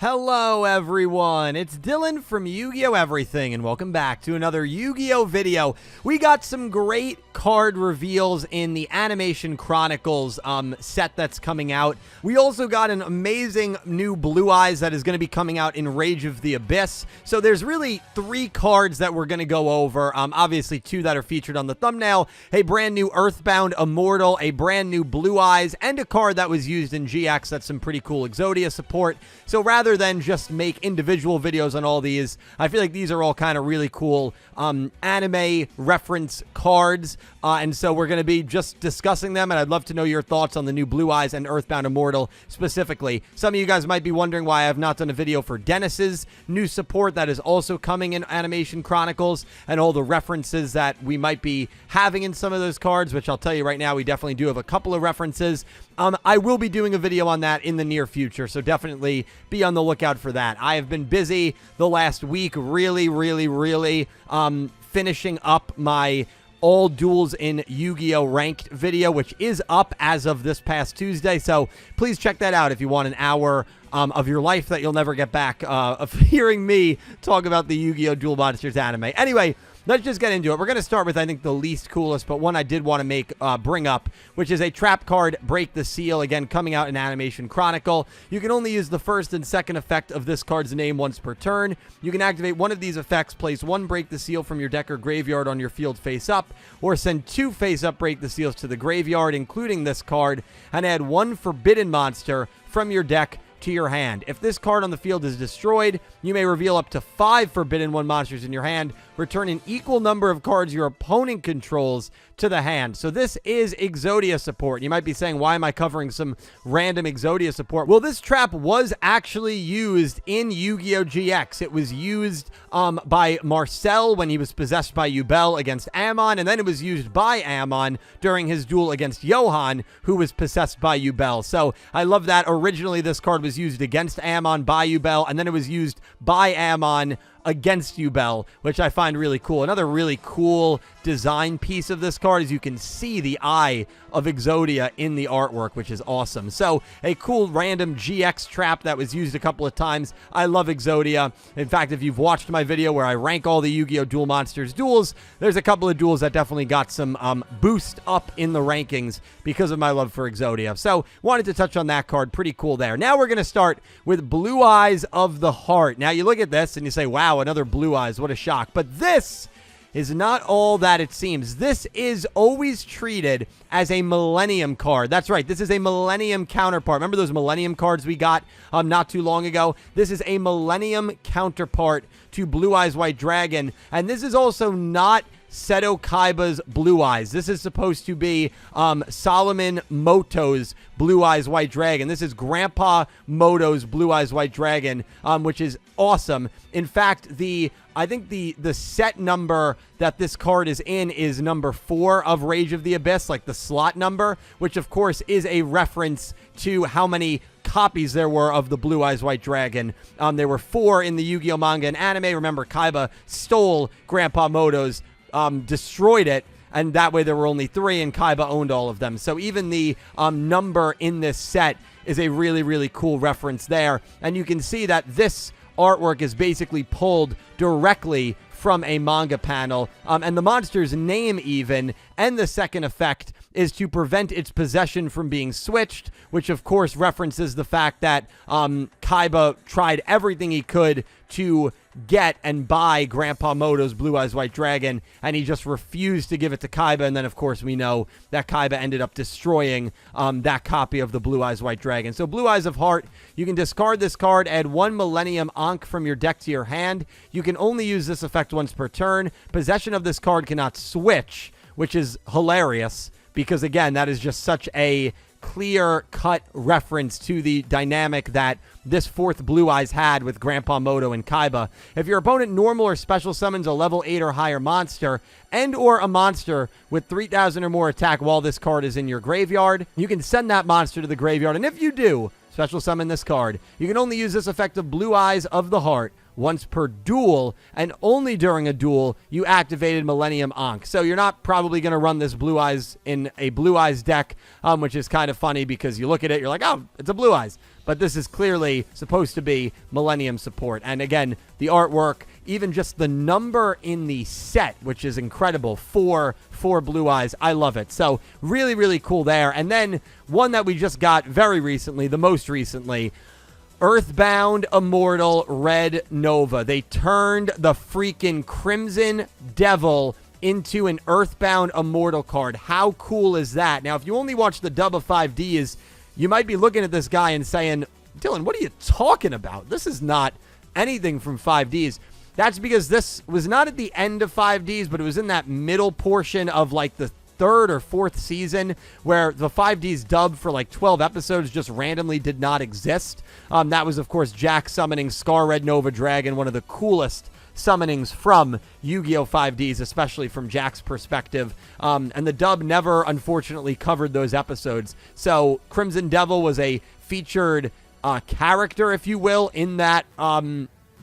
Hello everyone, it's Dylan from Yu-Gi-Oh! Everything, and welcome back to another Yu-Gi-Oh! Video. We got some great card reveals in the Animation Chronicles set that's coming out. We also got an amazing new Blue Eyes that is going to be coming out in Rage of the Abyss. So there's really 3 cards that we're going to go over. Obviously 2 that are featured on the thumbnail. A brand new Earthbound Immortal, a brand new Blue Eyes, and a card that was used in GX that's some pretty cool Exodia support. So rather than just make individual videos on all these, I feel like these are all kind of really cool anime reference cards, and so we're going to be just discussing them, and I'd love to know your thoughts on the new Blue Eyes and Earthbound Immortal specifically. Some of you guys might be wondering why I have not done a video for Dennis's new support that is also coming in Animation Chronicles, and all the references that we might be having in some of those cards, which I'll tell you right now, we definitely do have a couple of references. I will be doing a video on that in the near future, so definitely be on the lookout for that. I have been busy the last week, really finishing up my all duels in Yu-Gi-Oh! Ranked video, which is up as of this past Tuesday, so please check that out if you want an hour of your life that you'll never get back of hearing me talk about the Yu-Gi-Oh! Duel Monsters anime. Anyway, let's just get into it. We're going to start with, I think, the least coolest, but one I did want to bring up, which is a trap card, Break the Seal, again, coming out in Animation Chronicle. You can only use the first and second effect of this card's name once per turn. You can activate one of these effects, place 1 Break the Seal from your deck or graveyard on your field face up, or send 2 face up Break the Seals to the graveyard, including this card, and add 1 Forbidden Monster from your deck to your hand. If this card on the field is destroyed, you may reveal up to 5 Forbidden 1 monsters in your hand. Return an equal number of cards your opponent controls to the hand. So this is Exodia support. You might be saying, why am I covering some random Exodia support? Well, this trap was actually used in Yu-Gi-Oh! GX. It was used by Marcel when he was possessed by Yubel against Amon, and then it was used by Amon during his duel against Johan, who was possessed by Yubel. So I love that. Originally, this card was used against Amon by Yubel, and then it was used by Amon against Yubel, which I find really cool. Another really cool design piece of this card is you can see the eye of Exodia in the artwork, which is awesome. So a cool random GX trap that was used a couple of times. I love Exodia. In fact, if you've watched my video where I rank all the Yu-Gi-Oh! Duel Monsters duels, there's a couple of duels that definitely got some boost up in the rankings because of my love for Exodia. So wanted to touch on that card. Pretty cool there. Now we're going to start with Blue Eyes of the Heart. Now you look at this and you say, wow, another Blue Eyes. What a shock. But this is not all that it seems. This is always treated as a Millennium card. That's right. This is a Millennium counterpart. Remember those Millennium cards we got not too long ago? This is a Millennium counterpart to Blue Eyes White Dragon. And this is also not Seto Kaiba's Blue Eyes. This is supposed to be Solomon Moto's Blue Eyes White Dragon. This is Grandpa Moto's Blue Eyes White Dragon, which is awesome. In fact, I think the set number that this card is in is number 4 of Rage of the Abyss, like the slot number, which of course is a reference to how many copies there were of the Blue Eyes White Dragon. There were 4 in the Yu-Gi-Oh! Manga and anime. Remember, Kaiba stole Grandpa Moto's, destroyed it, and that way there were only 3 and Kaiba owned all of them. So even the number in this set is a really cool reference there, and you can see that this artwork is basically pulled directly from a manga panel, and the monster's name even, and the second effect is to prevent its possession from being switched, which of course references the fact that Kaiba tried everything he could to get and buy Grandpa Moto's Blue Eyes White Dragon, and he just refused to give it to Kaiba, and then of course we know that Kaiba ended up destroying that copy of the Blue Eyes White Dragon. So Blue Eyes of Heart, you can discard this card, add 1 Millennium Ankh from your deck to your hand. You can only use this effect once per turn. Possession of this card cannot switch, which is hilarious, because again, that is just such a clear-cut reference to the dynamic that this 4th Blue Eyes had with Grandpa Moto and Kaiba. If your opponent normal or special summons a level 8 or higher monster, and or a monster with 3,000 or more attack while this card is in your graveyard, you can send that monster to the graveyard, and if you do special summon this card, you can only use this effect of Blue Eyes of the Heart once per duel, and only during a duel you activated Millennium Ankh. So you're not probably going to run this Blue Eyes in a Blue Eyes deck, which is kind of funny because you look at it, you're like, oh, it's a Blue Eyes. But this is clearly supposed to be Millennium support. And again, the artwork, even just the number in the set, which is incredible, four Blue Eyes. I love it. So really, really cool there. And then one that we just got very recently, the most recently, Earthbound Immortal Red Nova. They turned the freaking Crimson Devil into an Earthbound Immortal card. How cool is that? Now, if you only watch the dub of 5Ds, you might be looking at this guy and saying, Dylan, what are you talking about? This is not anything from 5Ds. That's because this was not at the end of 5Ds, but it was in that middle portion of like the third or fourth season where the 5Ds dub for like 12 episodes just randomly did not exist. That was, of course, Jack summoning Scar Red Nova Dragon, one of the coolest summonings from Yu-Gi-Oh! 5Ds, especially from Jack's perspective. And the dub never, unfortunately, covered those episodes. So Crimson Devil was a featured character, if you will, in that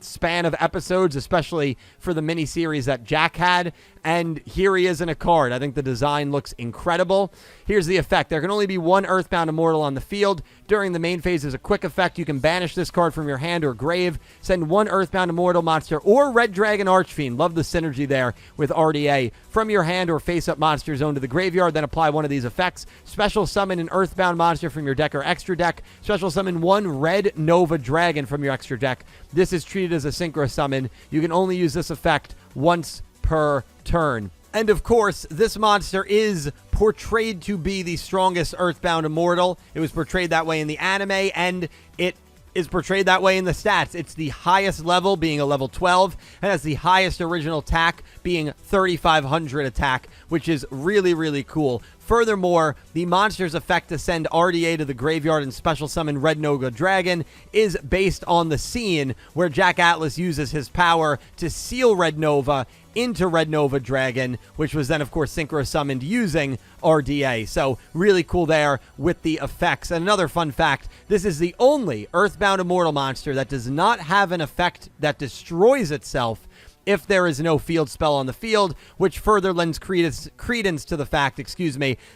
span of episodes, especially for the miniseries that Jack had. And here he is in a card. I think the design looks incredible. Here's the effect. There can only be one Earthbound Immortal on the field. During the main phase is a quick effect. You can banish this card from your hand or grave. Send one Earthbound Immortal monster or Red Dragon Archfiend. Love the synergy there with RDA. From your hand or face-up monster zone to the graveyard. Then apply one of these effects. Special summon an Earthbound monster from your deck or extra deck. Special summon one Red Nova Dragon from your extra deck. This is treated as a synchro summon. You can only use this effect once per turn. And of course, this monster is portrayed to be the strongest Earthbound Immortal. It was portrayed that way in the anime, and it is portrayed that way in the stats. It's the highest level, being a level 12, and has the highest original attack, being 3,500 attack, which is really, really cool. Furthermore, the monster's effect to send RDA to the graveyard and special summon Red Nova Dragon is based on the scene where Jack Atlas uses his power to seal Red Nova into Red Nova Dragon, which was then, of course, synchro summoned using RDA. So really cool there with the effects. And another fun fact, this is the only Earthbound Immortal monster that does not have an effect that destroys itself if there is no field spell on the field, which further lends credence to the fact,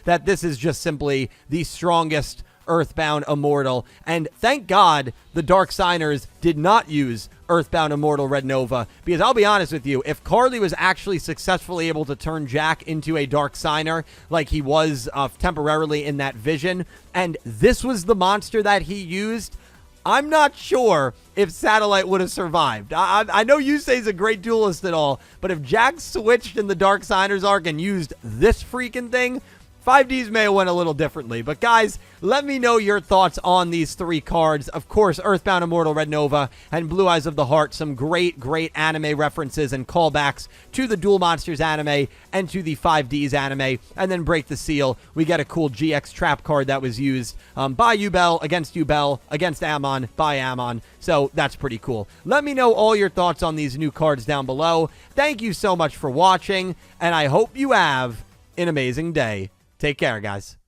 that this is just simply the strongest Earthbound Immortal. And thank God the Dark Signers did not use Earthbound Immortal Red Nova, because I'll be honest with you, if Carly was actually successfully able to turn Jack into a Dark Signer like he was temporarily in that vision, and this was the monster that he used, I'm not sure if Satellite would have survived. I know Yusei's a great duelist and all, but if Jack switched in the Dark Signers arc and used this freaking thing, 5Ds may have went a little differently. But guys, let me know your thoughts on these three cards. Of course, Earthbound Immortal Red Nova and Blue Eyes of the Heart. Some great, great anime references and callbacks to the Duel Monsters anime and to the 5Ds anime. And then Break the Seal. We get a cool GX trap card that was used by Yubel, against Ammon, by Ammon. So that's pretty cool. Let me know all your thoughts on these new cards down below. Thank you so much for watching, and I hope you have an amazing day. Take care, guys.